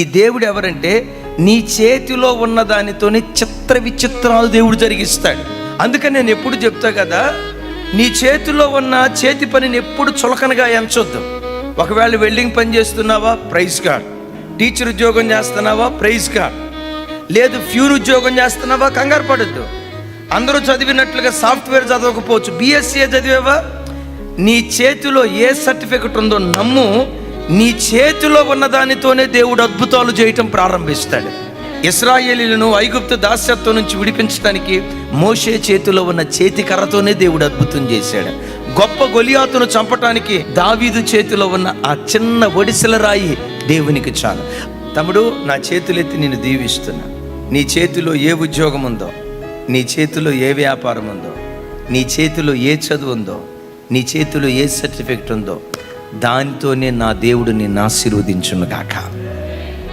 ఈ దేవుడు ఎవరంటే నీ చేతిలో ఉన్న దానితోనే చిత్ర విచిత్రాలు దేవుడు జరిగిస్తాడు. అందుకని నేను ఎప్పుడు చెప్తా కదా, నీ చేతిలో ఉన్న చేతి పనిని ఎప్పుడు చులకనగా ఎంచొద్దు. ఒకవేళ వెల్డింగ్ పని చేస్తున్నావా, ప్రైజ్ గాడ్. టీచర్ ఉద్యోగం చేస్తున్నావా, ప్రైజ్ గాడ్. లేదు ఫ్యూన్ ఉద్యోగం చేస్తున్నావా, కంగారు పడద్దు. అందరూ చదివినట్లుగా సాఫ్ట్వేర్ చదవకపోవచ్చు, బిఎస్సీ చదివేవా, నీ చేతిలో ఏ సర్టిఫికెట్ ఉందో నమ్ము. నీ చేతిలో ఉన్న దానితోనే దేవుడు అద్భుతాలు చేయటం ప్రారంభిస్తాడు. ఇశ్రాయేలీయులను ఐగుప్తు దాస్యత్వం నుంచి విడిపించడానికి మోషే చేతిలో ఉన్న చేతి కర్రతోనే దేవుడు అద్భుతం చేశాడు. గొప్ప గొలియాతును చంపటానికి దావీదు చేతిలో ఉన్న ఆ చిన్న ఒడిసెల రాయి దేవునికి చాలు. తమ్ముడు, నా చేతులెత్తి నేను దీవిస్తున్నా. నీ చేతిలో ఏ ఉద్యోగం ఉందో, నీ చేతిలో ఏ వ్యాపారం ఉందో, నీ చేతిలో ఏ చదువు ఉందో, నీ చేతిలో ఏ సర్టిఫికెట్ ఉందో, దానితోనే నా దేవుడు నిన్ను ఆశీర్వదించును గాక.